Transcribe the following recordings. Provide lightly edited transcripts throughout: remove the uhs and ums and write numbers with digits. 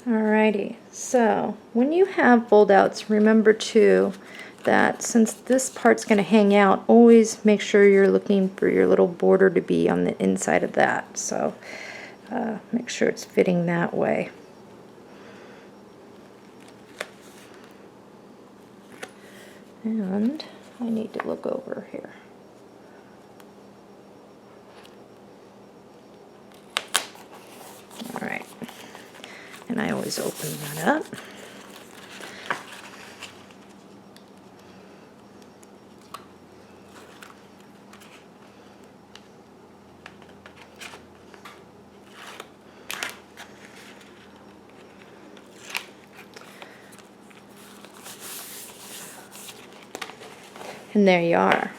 Alrighty, so when you have fold outs, remember too that since this part's going to hang out, always make sure you're looking for your little border to be on the inside of that. So make sure it's fitting that way. And I need to look over here. Alright, and I always open that up. And there you are.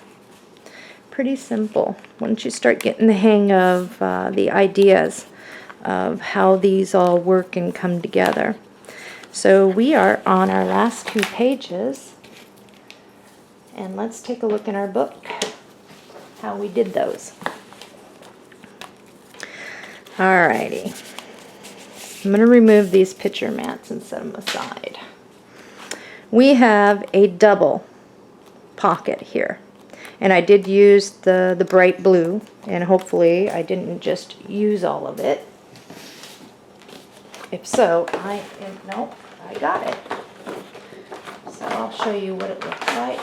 Pretty simple. Once you start getting the hang of the ideas of how these all work and come together. So we are on our last 2 pages. And let's take a look in our book how we did those. Alrighty. I'm going to remove these picture mats and set them aside. We have a double pocket here, and I did use the bright blue, and hopefully I didn't just use all of it. If so, nope, I got it. So I'll show you what it looks like.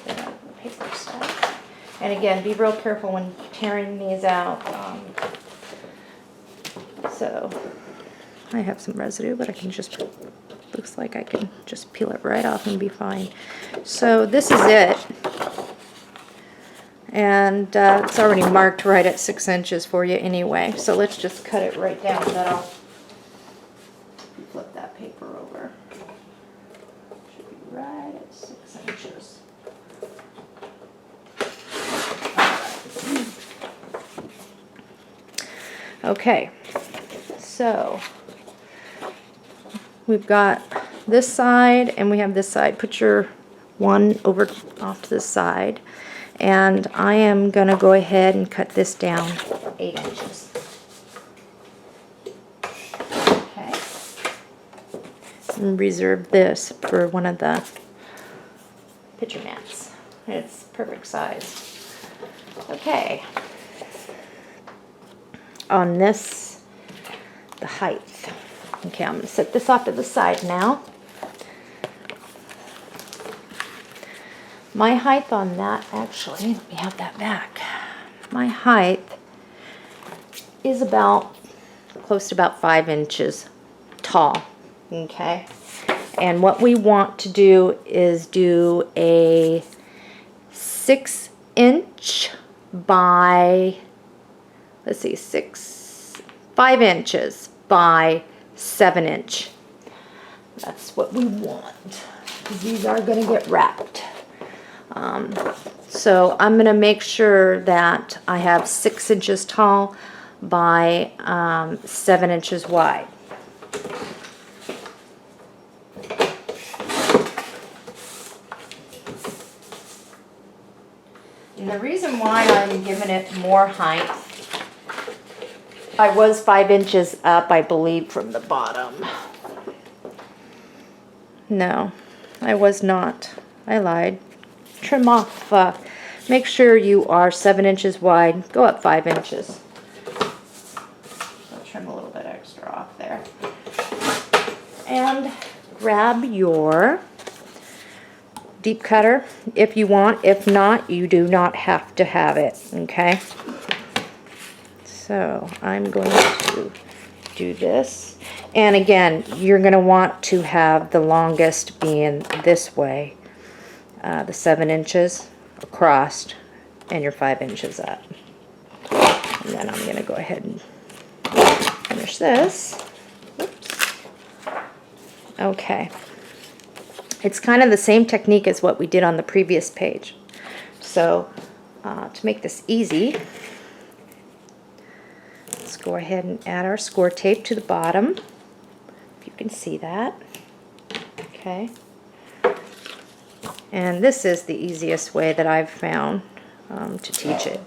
Get out the paper stuff. And again, be real careful when tearing these out. So I have some residue, but I can just, looks like I can just peel it right off and be fine. So this is it. And it's already marked right at 6 inches for you anyway. So let's just cut it right down the middle. Flip that paper over. Should be right at 6 inches. Okay, so we've got this side and we have this side. Put your one over off to the side. And I am going to go ahead and cut this down 8 inches. Okay. And reserve this for one of the picture mats. It's perfect size. Okay. On this, the height. Okay, I'm going to set this off to the side now. My height on that, actually, let me have that back. My height is about, close to about 5 inches tall, okay? And what we want to do is do a 6 inch by, let's see, 5 inches by 7 inch. That's what we want, because these are going to get wrapped. So I'm going to make sure that I have 6 inches tall by 7 inches wide. And the reason why I'm giving it more height, I was 5 inches up, I believe, from the bottom. No, I was not. I lied. Trim off, make sure you are 7 inches wide, go up 5 inches. I'll trim a little bit extra off there. And grab your deep cutter if you want. If not, you do not have to have it, okay? So I'm going to do this. And again, you're going to want to have the longest being this way. The 7 inches across and your 5 inches up. And then I'm going to go ahead and finish this. Oops. Okay. It's kind of the same technique as what we did on the previous page. So to make this easy, let's go ahead and add our score tape to the bottom. If you can see that. Okay. And this is the easiest way that I've found to teach it.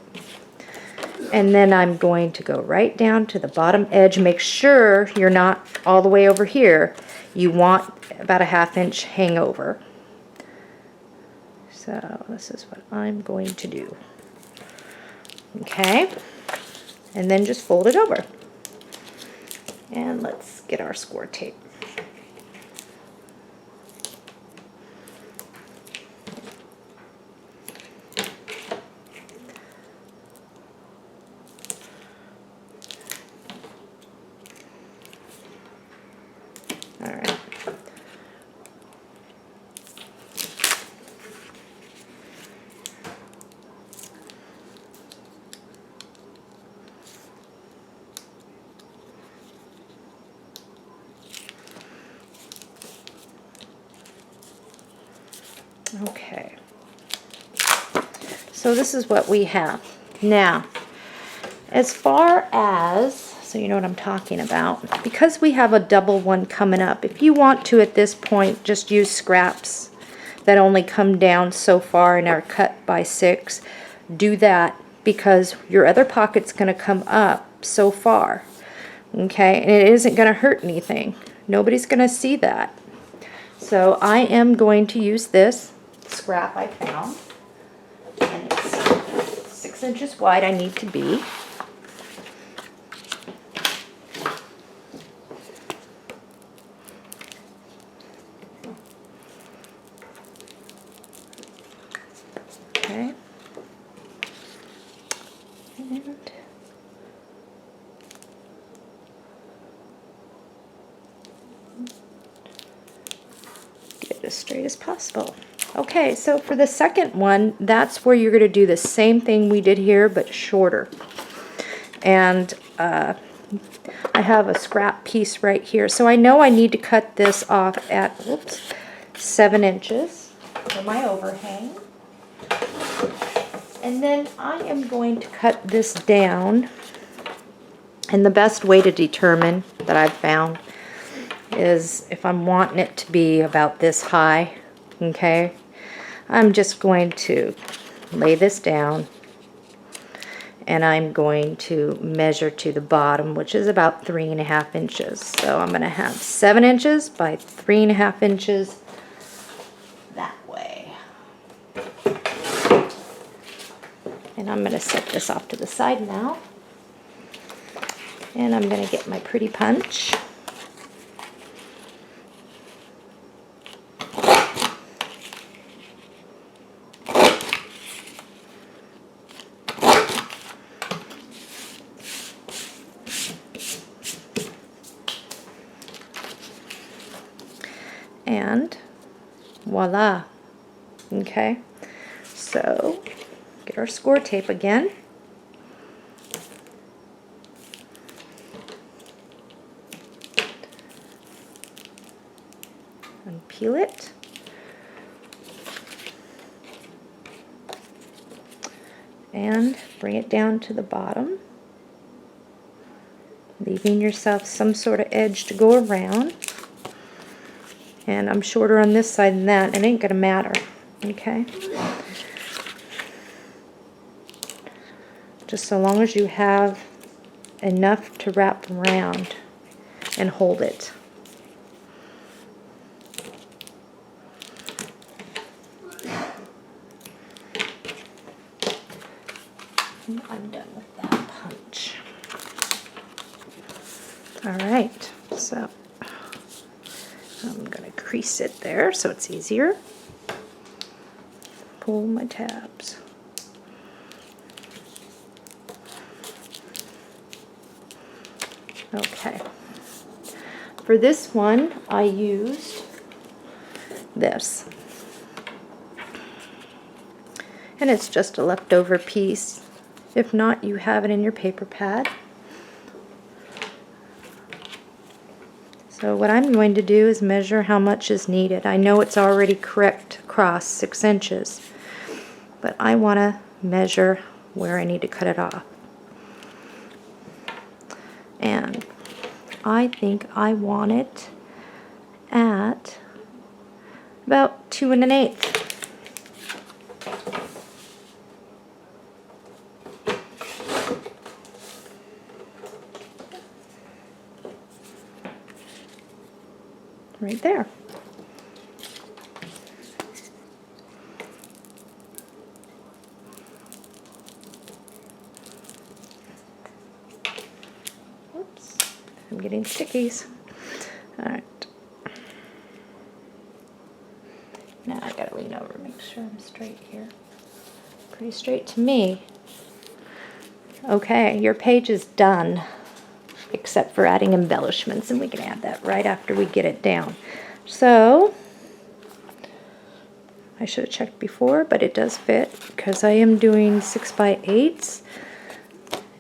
And then I'm going to go right down to the bottom edge. Make sure you're not all the way over here. You want about a 1/2 inch hangover. So this is what I'm going to do. Okay, and then just fold it over. And let's get our score tape. All right. Okay, so this is what we have. Now, as far as, so you know what I'm talking about, because we have a double one coming up, if you want to at this point just use scraps that only come down so far and are cut by 6, do that, because your other pocket's going to come up so far, okay, and it isn't going to hurt anything. Nobody's going to see that. So I am going to use this scrap I found, and it's 6 inches wide. I need to be. Okay. And get it as straight as possible. Okay, so for the second one, that's where you're going to do the same thing we did here, but shorter. And I have a scrap piece right here. So I know I need to cut this off at, 7 inches for my overhang. And then I am going to cut this down. And the best way to determine that I've found is if I'm wanting it to be about this high, okay, I'm just going to lay this down and I'm going to measure to the bottom, which is about 3.5 inches. So I'm going to have 7 inches by 3.5 inches that way. And I'm going to set this off to the side now. And I'm going to get my pretty punch. And voila. Okay, so get our score tape again. And peel it. And bring it down to the bottom, leaving yourself some sort of edge to go around. And I'm shorter on this side than that. It ain't gonna matter, okay? Just so long as you have enough to wrap around and hold it. And I'm done with that punch. All right, so I'm going to crease it there so it's easier. Pull my tabs. Okay. For this one, I used this. And it's just a leftover piece. If not, you have it in your paper pad. So what I'm going to do is measure how much is needed. I know it's already correct across 6 inches, but I want to measure where I need to cut it off. And I think I want it at about 2 1/8. right there. Oops, I'm getting stickies. All right. Now I gotta lean over, make sure I'm straight here. Pretty straight to me. Okay, your page is done, except for adding embellishments, and we can add that right after we get it down. So, I should have checked before, but it does fit because I am doing 6x8s.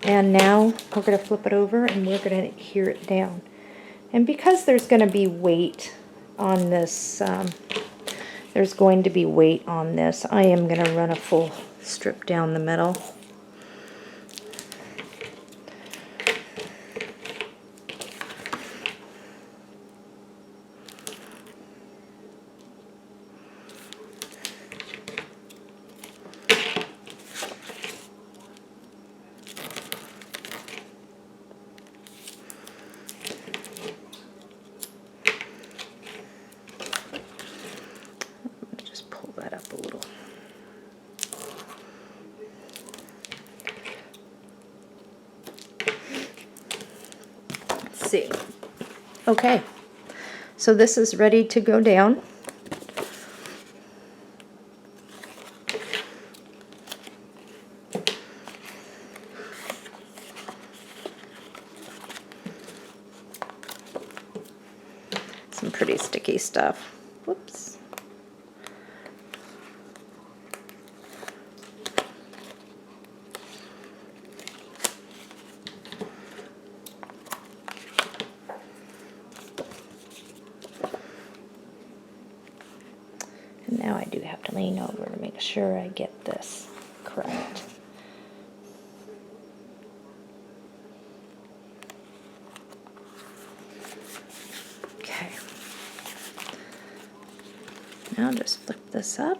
And now we're going to flip it over and we're going to adhere it down. And because there's going to be weight on this, I am going to run a full strip down the middle. Just pull that up a little. Let's see. Okay, so this is ready to go down. Some pretty sticky stuff. Whoops. And now I do have to lean over to make sure I get this correct. Okay. Now just flip this up.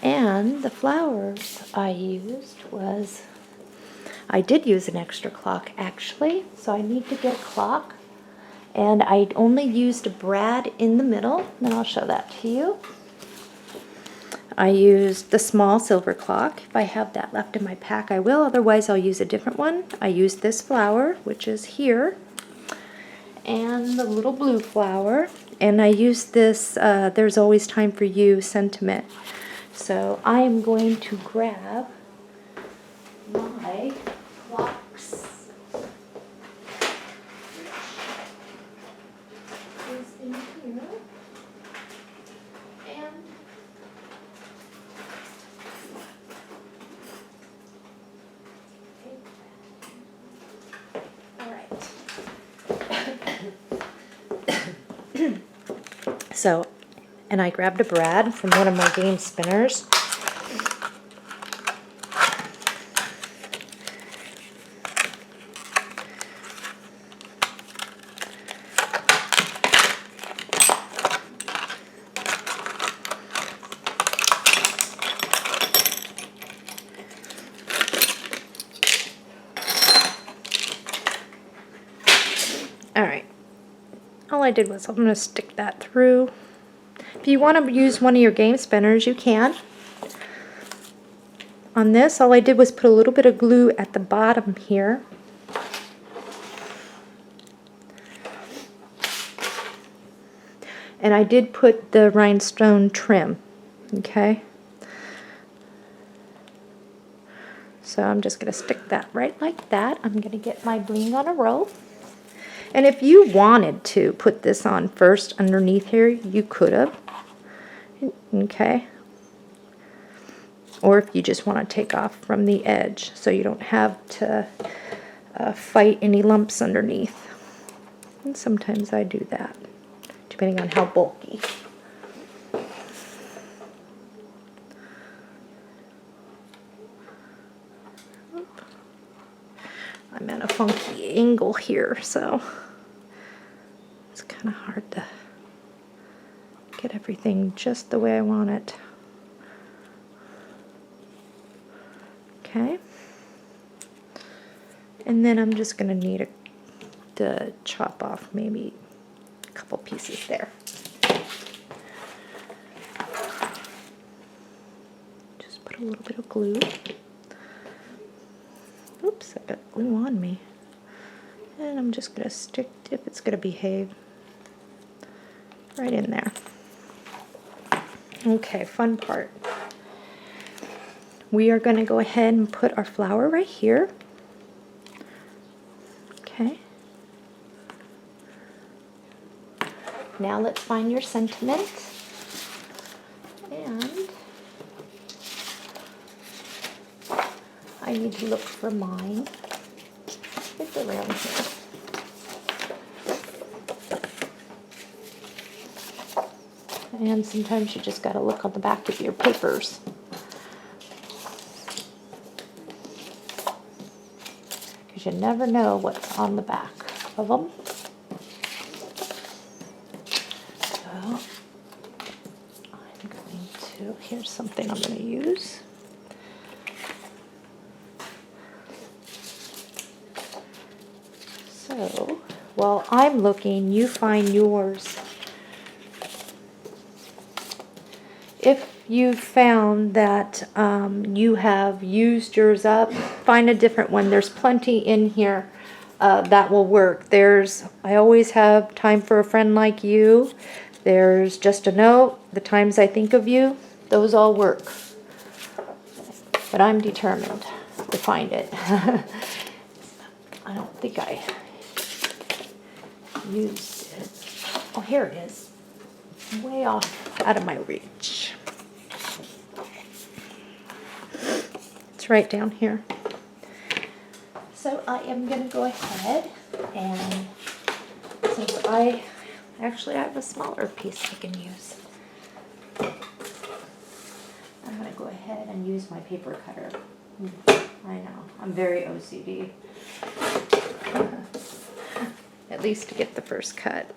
And the flowers I used was, I did use an extra clock actually, so I need to get a clock. And I only used a brad in the middle, and I'll show that to you. I used the small silver clock. If I have that left in my pack, I will. Otherwise, I'll use a different one. I used this flower, which is here, and the little blue flower. And I used this, There's Always Time for You sentiment. So I am going to grab my clocks. Is in here. And all right. So, and I grabbed a brad from one of my game spinners. Alright, all I did was I'm going to stick that through. If you want to use one of your game spinners, you can. On this, all I did was put a little bit of glue at the bottom here. And I did put the rhinestone trim, okay? So I'm just going to stick that right like that. I'm going to get my bling on a roll. And if you wanted to put this on first underneath here, you could have. Okay. Or if you just want to take off from the edge so you don't have to fight any lumps underneath. And sometimes I do that, depending on how bulky. I'm at a funky angle here, so it's kind of hard to get everything just the way I want it. Okay. And then I'm just going to need to chop off maybe a couple pieces there. Just put a little bit of glue. Oops, I got glue on me. And I'm just going to stick, if it's going to behave, right in there. Okay, fun part. We are going to go ahead and put our flower right here. Okay. Now let's find your sentiment. And I need to look for mine. It's around here. And sometimes you just got to look on the back of your papers. Because you never know what's on the back of them. So I'm going to, here's something I'm going to use. So while I'm looking, you find yours. If you found that you have used yours up, find a different one. There's plenty in here that will work. I always have time for a friend like you. There's just a note, the times I think of you. Those all work. But I'm determined to find it. I don't think I used it. Oh, here it is. Way off, out of my reach. It's right down here. So I am going to go ahead and, since I have a smaller piece I can use, I'm going to go ahead and use my paper cutter. I know, I'm very OCD. At least to get the first cut.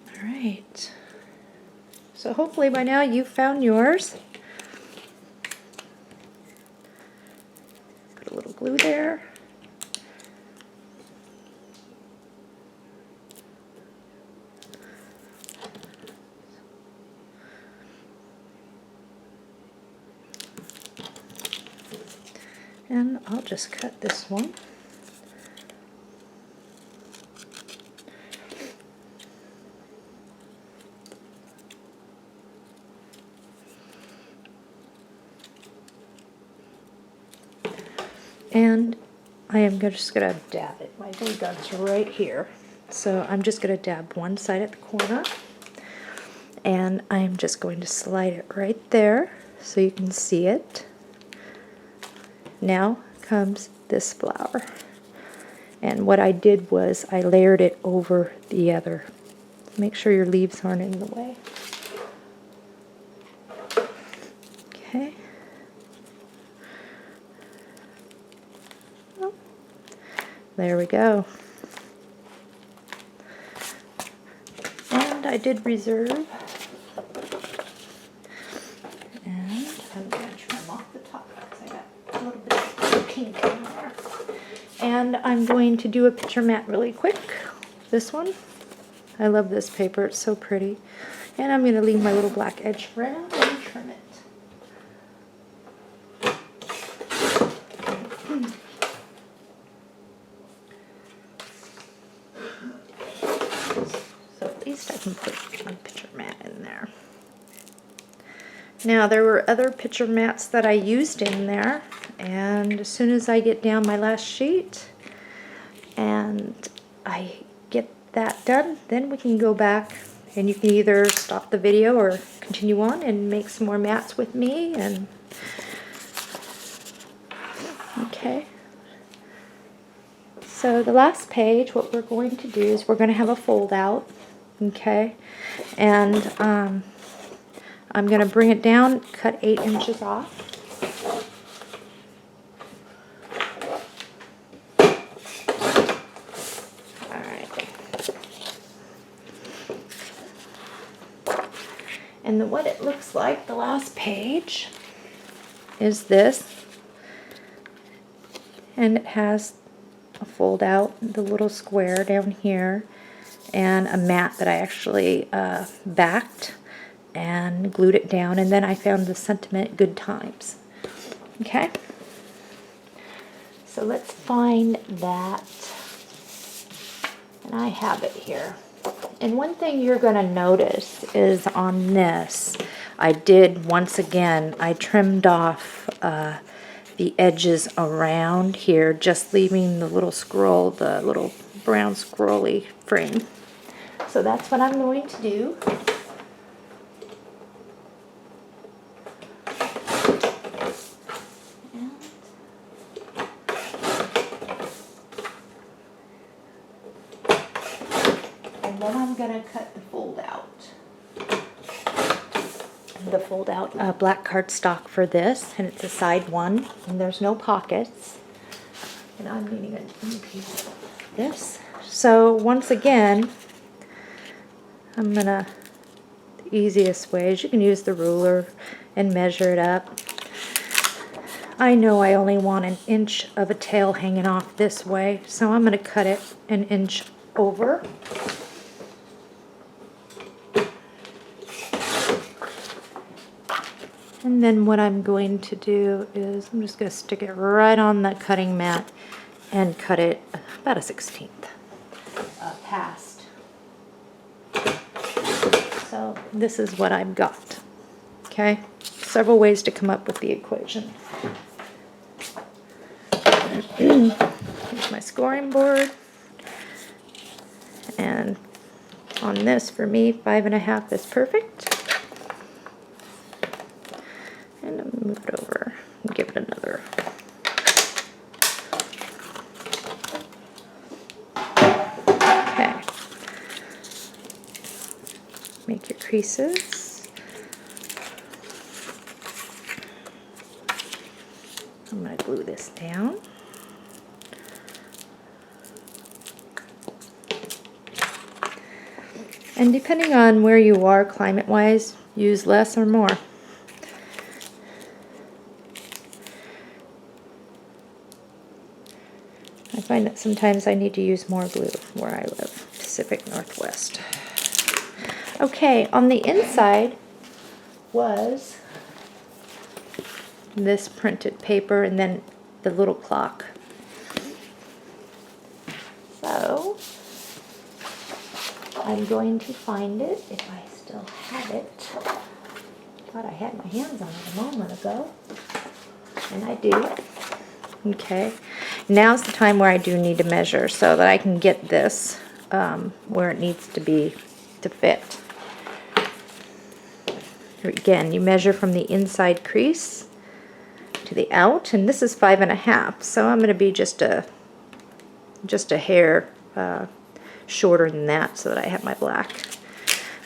All right. So hopefully by now you've found yours. Put a little glue there. And I'll just cut this one. And I am just going to dab it. My glue gun's right here. So I'm just going to dab one side at the corner. And I'm just going to slide it right there so you can see it. Now comes this flower. And what I did was I layered it over the other. Make sure your leaves aren't in the way. Okay. Oh, there we go. And I did reserve. And I'm going to trim off the top because I got a little bit of pink in there. And I'm going to do a picture mat really quick. This one. I love this paper. It's so pretty. And I'm going to leave my little black edge around and trim it. So at least I can put a picture mat in there. Now there were other picture mats that I used in there, and as soon as I get down my last sheet and I get that done, then we can go back and you can either stop the video or continue on and make some more mats with me. And okay, so the last page, what we're going to do is we're going to have a fold out. Okay, and I'm going to bring it down, cut 8 inches off. All right. And what it looks like, the last page, is this. And it has a fold out, the little square down here, and a mat that I actually backed and glued it down, and then I found the sentiment "Good Times." Okay, so let's find that, and I have it here. And one thing you're going to notice is on this, I did, once again, I trimmed off the edges around here, just leaving the little scroll, the little brown scrolly frame. So that's what I'm going to do. And then I'm going to cut the fold out. The fold out black cardstock for this, and it's a side one, and there's no pockets. And I'm needing a new piece of this. So once again, I'm gonna, the easiest way is you can use the ruler and measure it up. I know I only want 1 inch of a tail hanging off this way, so I'm gonna cut it 1 inch over. And then what I'm going to do is I'm just going to stick it right on the cutting mat and cut it about a 1/16 past. So this is what I've got. Okay, several ways to come up with the equation. Here's my scoring board. And on this, for me, 5.5 is perfect. And I'll move it over and give it another. Okay. Make your creases. I'm going to glue this down. And depending on where you are climate-wise, use less or more. I find that sometimes I need to use more glue where I live, Pacific Northwest. Okay, on the inside was this printed paper and then the little clock. So I'm going to find it if I still have it. Thought I had my hands on it a moment ago, and I do. Okay, now's the time where I do need to measure so that I can get this where it needs to be to fit. Again, you measure from the inside crease to the out, and this is 5.5, so I'm going to be just a hair shorter than that so that I have my black.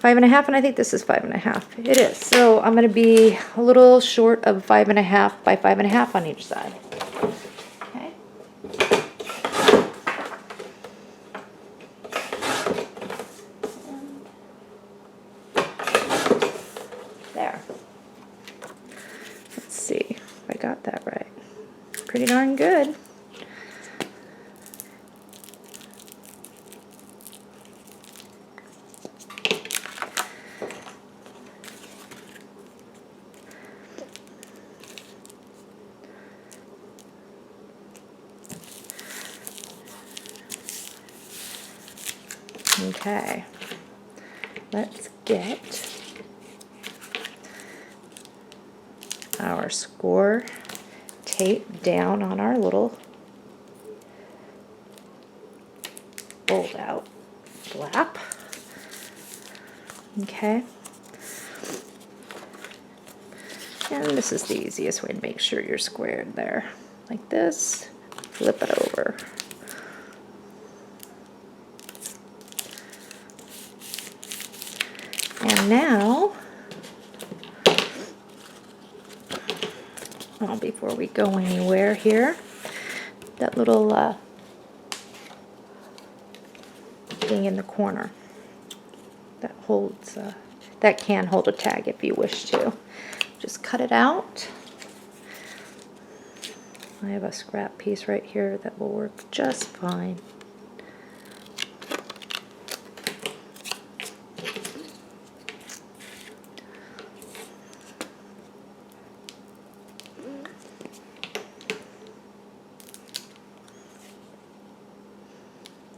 5.5, and I think this is 5.5. It is. So I'm going to be a little short of 5.5 by 5.5 on each side. Okay. There. Let's see if I got that right. Pretty darn good. Okay, let's get our score tape down on our little fold out flap. Okay, and this is the easiest way to make sure you're squared there. Like this, flip it over. And now Well, before we go anywhere here, that little thing in the corner that holds, that can hold a tag if you wish to. Just cut it out. I have a scrap piece right here that will work just fine.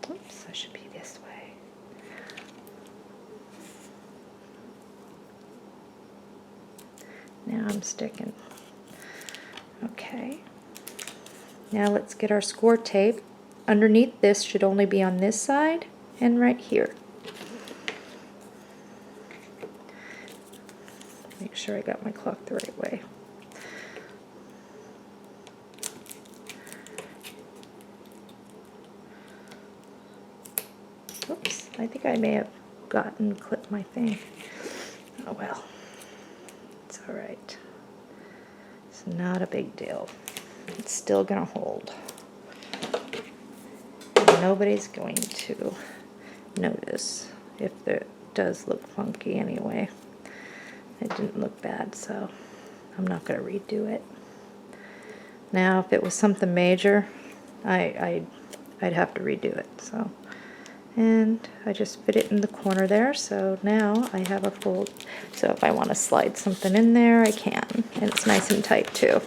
Oops, that should be this way. Now I'm sticking. Okay. Now let's get our score tape. Underneath this should only be on this side and right here. Make sure I got my clock the right way. Oops, I think I may have clipped my thing. Oh well, it's all right. It's not a big deal. It's still gonna hold. Nobody's going to notice if it does look funky anyway. It didn't look bad, so I'm not gonna redo it. Now, if it was something major, I'd have to redo it. So, and I just fit it in the corner there. So now I have a full. So if I want to slide something in there, I can, and it's nice and tight too.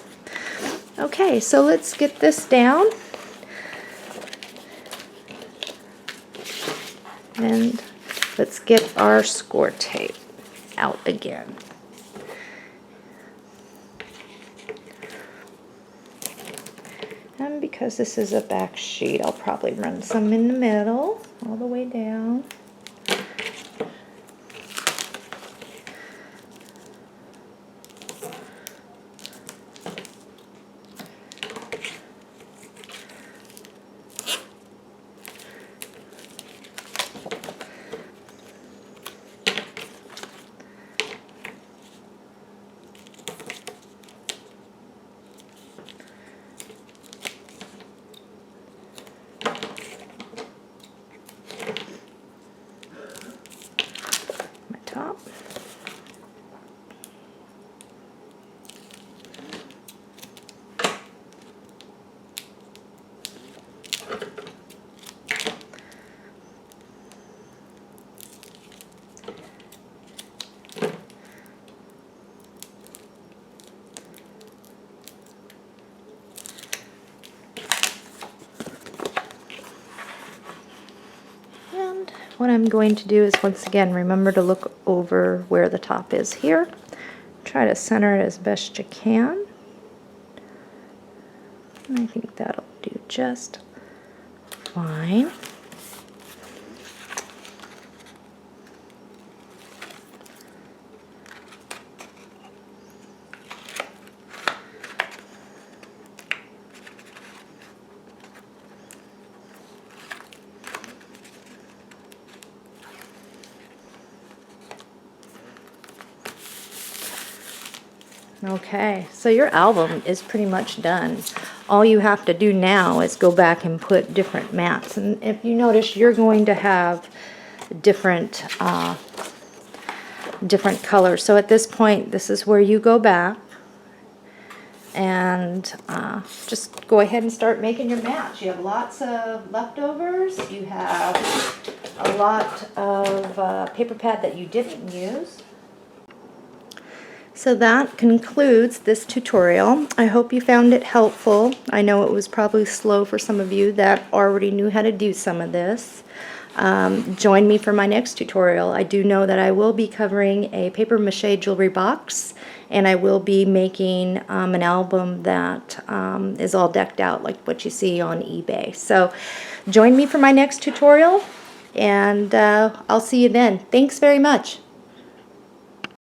Okay, so let's get this down. And let's get our score tape out again. And because this is a back sheet, I'll probably run some in the middle, all the way down. Top. And what I'm going to do is, once again, remember to look over where the top is here. Try to center it as best you can. And I think that'll do just fine. Okay, so your album is pretty much done. All you have to do now is go back and put different mats. And if you notice, you're going to have different different colors. So at this point, this is where you go back and just go ahead and start making your mats. You have lots of leftovers. You have a lot of paper pad that you didn't use. So that concludes this tutorial. I hope you found it helpful. I know it was probably slow for some of you that already knew how to do some of this. Join me for my next tutorial. I do know that I will be covering a paper mache jewelry box, and I will be making an album that is all decked out like what you see on eBay. So join me for my next tutorial, and I'll see you then. Thanks very much.